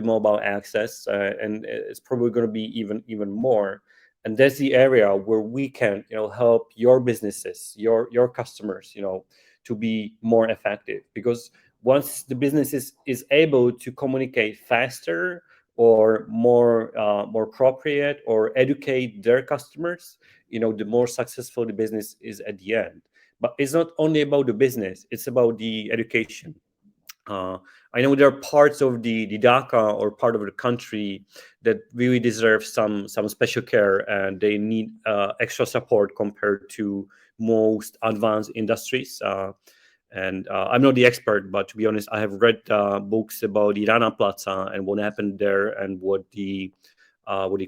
mobile access, and it's probably going to be even more. And that's the area where we can, help your businesses, your customers, to be more effective. Because once the business is able to communicate faster or more appropriate, or educate their customers, the more successful the business is at the end. But it's not only about the business; it's about the education. Uh, I know there are parts of the Dhaka or part of the country that really deserve some special care, and they need extra support compared to most advanced industries. And I'm not the expert, but to be honest, I have read books about the Rana Plaza and what happened there, and what the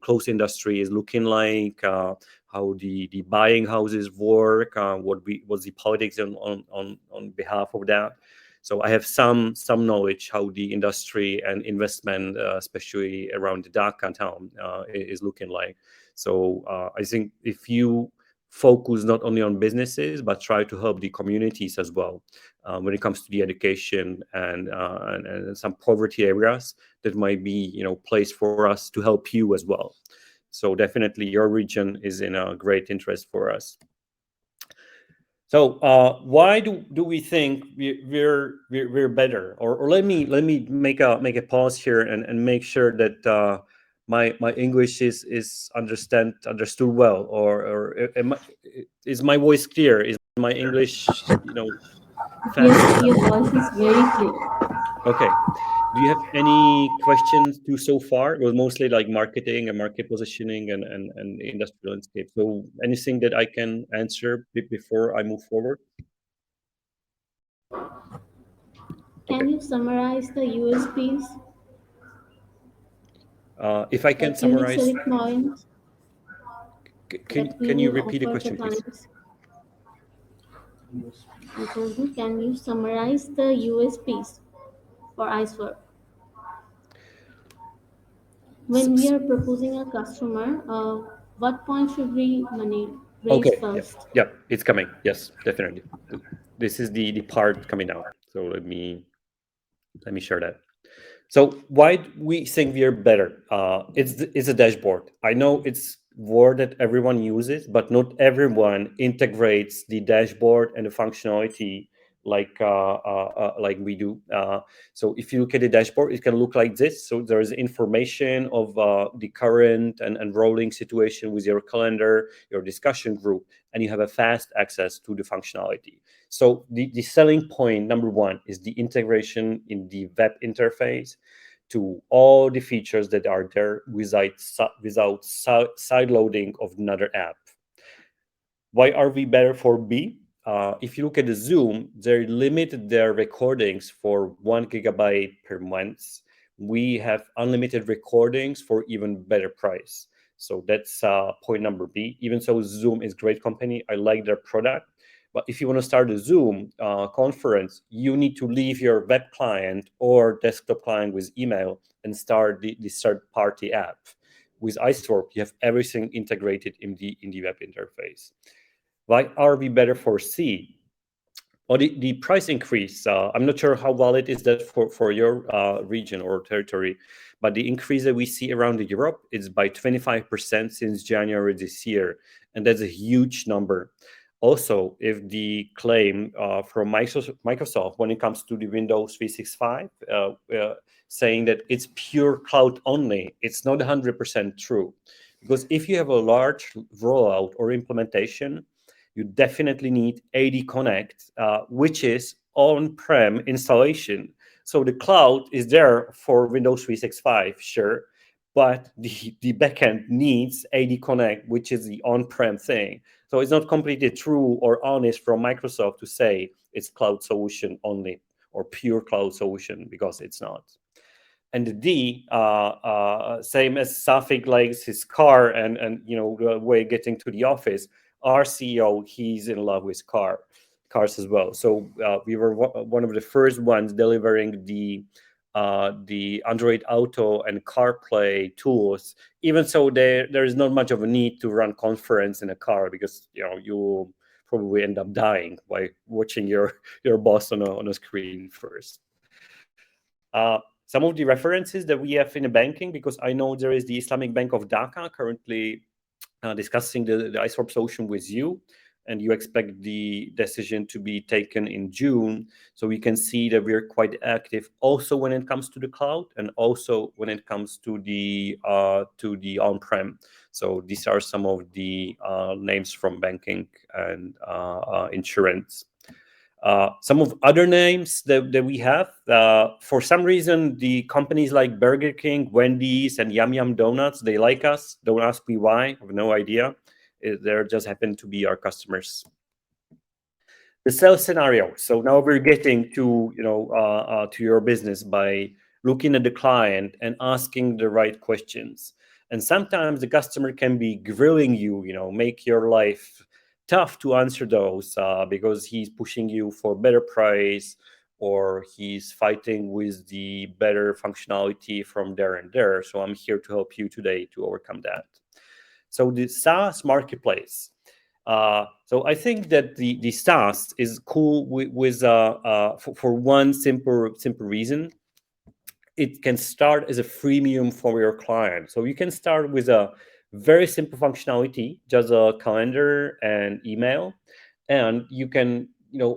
clothes industry is looking like, how the buying houses work, what's the politics on behalf of that. So I have some knowledge how the industry and investment, especially around the Dhaka town, is looking like. So I think if you focus not only on businesses but try to help the communities as well, when it comes to the education and some poverty areas that might be place for us to help you as well. So definitely your region is in a great interest for us. So why do we think we're better? Or let me make a pause here and make sure that my English is understood well, is my voice clear? Is my English fast Yes, enough? your voice is very clear. Okay. Do you have any questions to so far? It was mostly like marketing and market positioning and industrial landscape. So anything that I can answer before I move forward? Okay. Can you summarize the USPs, If I can like unique summarize, selling points that we can you will repeat the offer the question, please? clients? I told you, can you summarize the USPs for IceWarp? S- When we s- are proposing a customer, what point should we raise Okay. Yeah. first? Yeah. It's coming. Yes, definitely. This is the part coming out. So let me share that. So why do we think we are better? It's a dashboard. I know it's word that everyone uses, but not everyone integrates the dashboard and the functionality like we do. So if you look at the dashboard, it can look like this. So there is information of the current and rolling situation with your calendar, your discussion group, and you have a fast access to the functionality. So the selling point number one is the integration in the web interface to all the features that are there without side loading of another app. Why are we better for B? If you look at the Zoom, they limited their recordings for 1 GB per month. We have unlimited recordings for even better price. So that's point number B. Even so, Zoom is great company. I like their product. But if you want to start a Zoom conference, you need to leave your web client or desktop client with email and start the third-party app. With iSwap, you have everything integrated in the web interface. Why are we better for C? Well, the price increase, I'm not sure how valid is that for your region or territory, but the increase that we see around Europe is by 25% since January this year, and that's a huge number. Also, if the claim from Microsoft when it comes to the Windows 365, saying that it's pure cloud only, it's not 100% true. Because if you have a large rollout or implementation, you definitely need AD Connect, which is on-prem installation. So the cloud is there for Windows 365, sure, but the backend needs AD Connect, which is the on-prem thing. So it's not completely true or honest from Microsoft to say it's cloud solution only or pure cloud solution, because it's not. And the D, same as Safik likes his car and the way getting to the office. Our CEO, he's in love with cars as well. So we were one of the first ones delivering the Android Auto and CarPlay tools. Even so, there is not much of a need to run conference in a car, because you probably end up dying by watching your boss on a screen first. Some of the references that we have in the banking, because I know there is the Islamic Bank of Dhaka currently discussing the IceWarp solution with you, and you expect the decision to be taken in June. So we can see that we're quite active also when it comes to the cloud and also when it comes to the on-prem. So these are some of the names from banking and insurance. Some of other names that we have, for some reason, the companies like Burger King, Wendy's, and Yum Yum Donuts, they like us. Don't ask me why. I have no idea. They just happen to be our customers. The sales scenario. So now we're getting to to your business by looking at the client and asking the right questions. And sometimes the customer can be grilling you, make your life tough to answer those because he's pushing you for better price, or he's fighting with the better functionality from there and there. So I'm here to help you today to overcome that. So the SaaS marketplace. So I think that the SaaS is cool for one simple reason. It can start as a freemium for your client. So you can start with a very simple functionality, just a calendar and email, and you can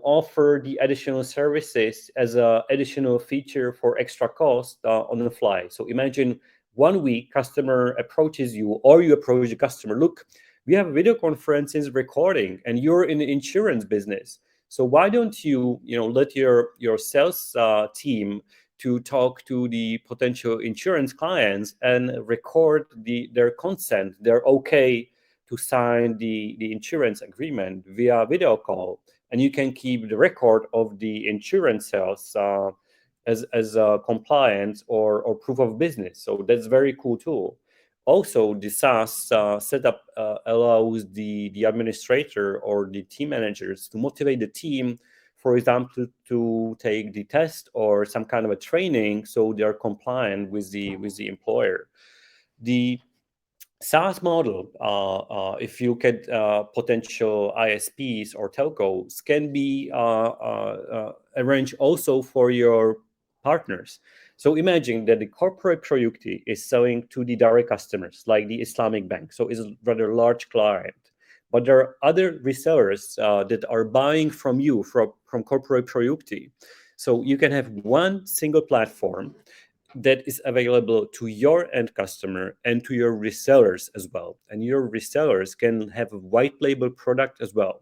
offer the additional services as a additional feature for extra cost on the fly. So imagine one week customer approaches you, or you approach the customer. Look, we have video conferences recording, and you're in the insurance business. So why don't you let your sales team to talk to the potential insurance clients and record their consent. They're okay to sign the insurance agreement via video call, and you can keep the record of the insurance sales as compliance or proof of business. So that's very cool tool. Also, the SaaS setup allows the administrator or the team managers to motivate the team, for example, to take the test or some kind of a training, so they are compliant with the employer. The SaaS model, if you get potential ISPs or telcos, can be arranged also for your partners. So imagine that the corporate Proyukti is selling to the direct customers, like the Islamic Bank. So it's a rather large client. But there are other resellers that are buying from you, from corporate Proyukti. So you can have one single platform that is available to your end customer and to your resellers as well. And your resellers can have a white label product as well.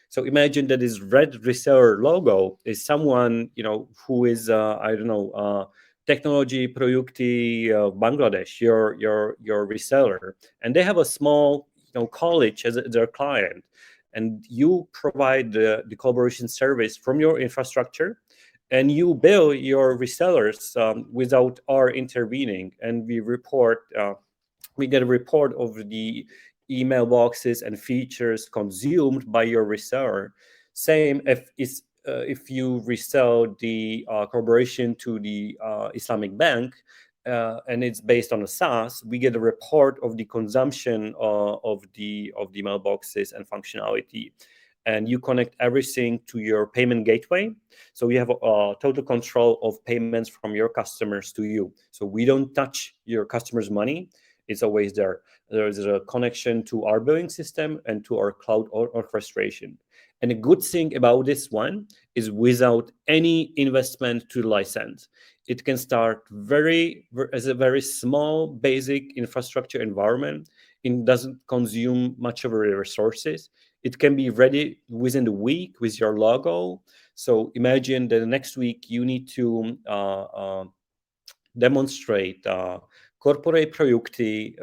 So imagine that this red reseller logo is someone who is I don't know, technology Proyukti Bangladesh, your reseller, and they have a small college as their client, and you provide the collaboration service from your infrastructure, and you bill your resellers without our intervening, and we get a report of the email boxes and features consumed by your reseller. Same if you resell the collaboration to the Islamic Bank, and it's based on a SaaS, we get a report of the consumption of the mailboxes and functionality, and you connect everything to your payment gateway. So we have total control of payments from your customers to you. So we don't touch your customers' money. It's always there. There is a connection to our billing system and to our cloud orchestration. And a good thing about this one is without any investment to the license. It can start as a very small, basic infrastructure environment. It doesn't consume much of your resources. It can be ready within the week with your logo. So imagine that the next week you need to demonstrate corporate Proyukti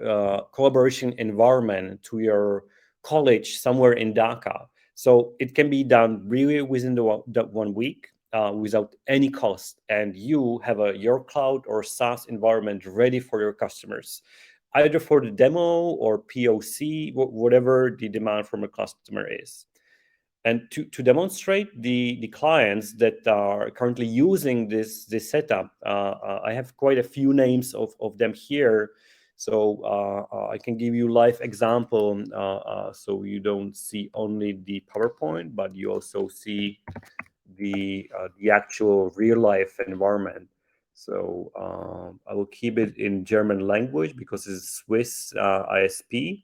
collaboration environment to your college somewhere in Dhaka. So it can be done really within the 1 week without any cost, and you have your cloud or SaaS environment ready for your customers, either for the demo or POC, whatever the demand from a customer is. And to demonstrate the clients that are currently using this setup, I have quite a few names of them here. So I can give you live example, so you don't see only the PowerPoint, but you also see the actual real life environment. So I will keep it in German language because it's Swiss ISP.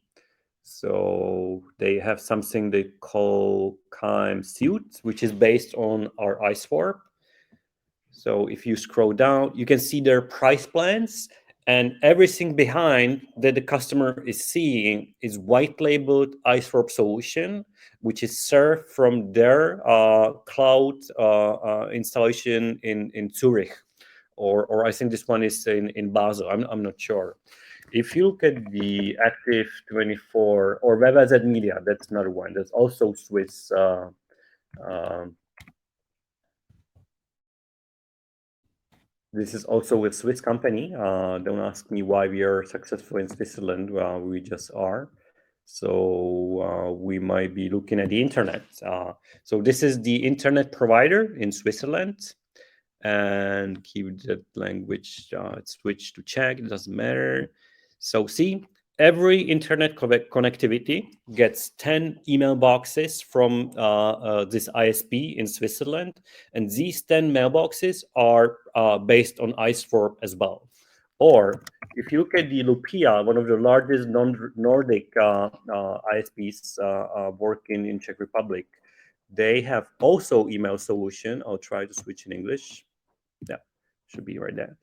So they have something they call Keim Suit, which is based on our IceWarp. So if you scroll down, you can see their price plans, and everything behind that the customer is seeing is white labeled IceWarp solution, which is served from their cloud installation in Zurich. Or I think this one is in Basel. I'm not sure. If you look at the Active 24 or WebAZ Media, that's another one. That's also Swiss. Um, this is also a Swiss company. Don't ask me why we are successful in Switzerland. We just are. So we might be looking at the internet. So this is the internet provider in Switzerland. And keep that language switch to Czech. It doesn't matter. So see, every internet connectivity gets 10 email boxes from this ISP in Switzerland, and these 10 mailboxes are based on IceWarp as well. Or if you look at the Lupia, one of the largest Nordic ISPs working in Czech Republic, they have also email solution. I'll try to switch in English. Yeah, should be right there.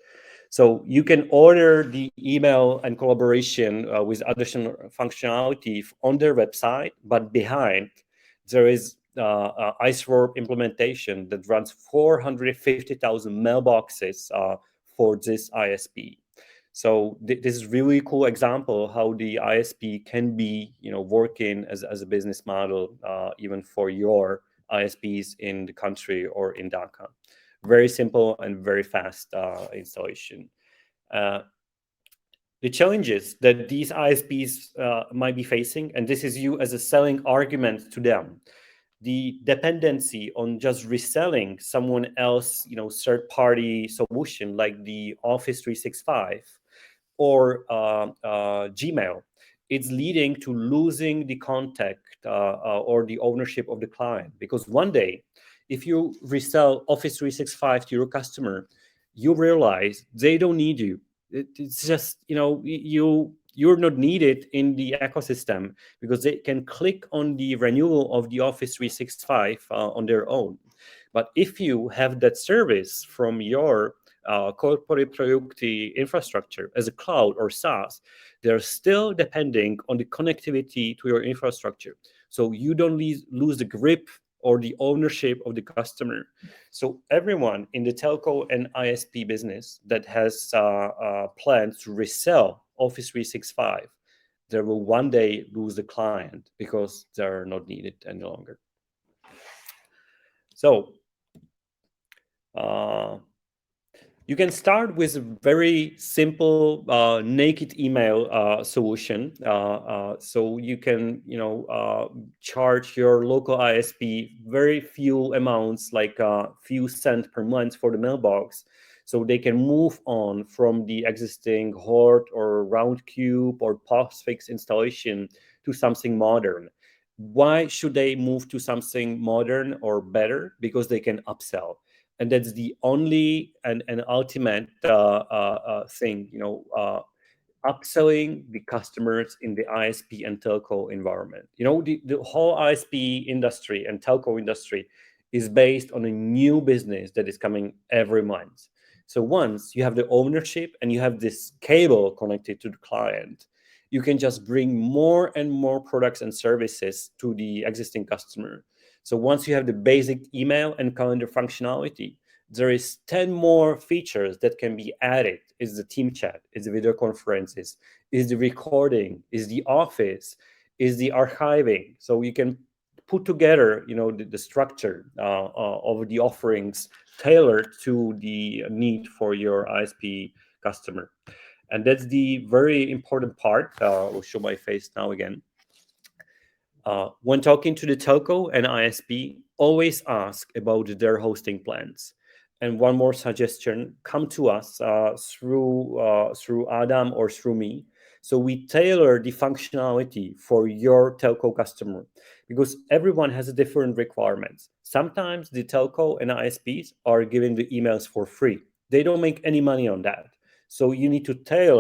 So you can order the email and collaboration with additional functionality on their website, but behind there is IceWarp implementation that runs 450,000 mailboxes for this ISP. So this is really cool example how the ISP can be, working as a business model even for your ISPs in the country or in Dhaka. Very simple and very fast installation. Uh, the challenges that these ISPs might be facing, and this is you as a selling argument to them, the dependency on just reselling someone else, third-party solution like the Office 365 or Gmail, it's leading to losing the contact or the ownership of the client. Because one day, if you resell Office 365 to your customer, you realize they don't need you. It's just, you're not needed in the ecosystem because they can click on the renewal of the Office 365 on their own. But if you have that service from your corporate priority infrastructure as a cloud or SaaS, they're still depending on the connectivity to your infrastructure. So you don't lose the grip or the ownership of the customer. So everyone in the telco and ISP business that has plans to resell Office 365, they will one day lose the client because they're not needed any longer. So you can start with a very simple naked email solution. So you can, charge your local ISP very few amounts, like a few cents per month for the mailbox. So they can move on from the existing Horde or Roundcube or Postfix installation to something modern. Why should they move to something modern or better? Because they can upsell, and that's the only and ultimate thing, upselling the customers in the ISP and telco environment. The whole ISP industry and telco industry is based on a new business that is coming every month. So once you have the ownership and you have this cable connected to the client, you can just bring more and more products and services to the existing customer. So once you have the basic email and calendar functionality, there is 10 more features that can be added. Is the team chat, is the video conferences, is the recording, is the office, is the archiving. So you can put together, the structure of the offerings tailored to the need for your ISP customer. And that's the very important part. I'll show my face now again. When talking to the telco and ISP, always ask about their hosting plans. And one more suggestion: come to us through Adam or through me. So we tailor the functionality for your telco customer, because everyone has different requirements. Sometimes the telco and ISPs are giving the emails for free. They don't make any money on that. So you need to tailor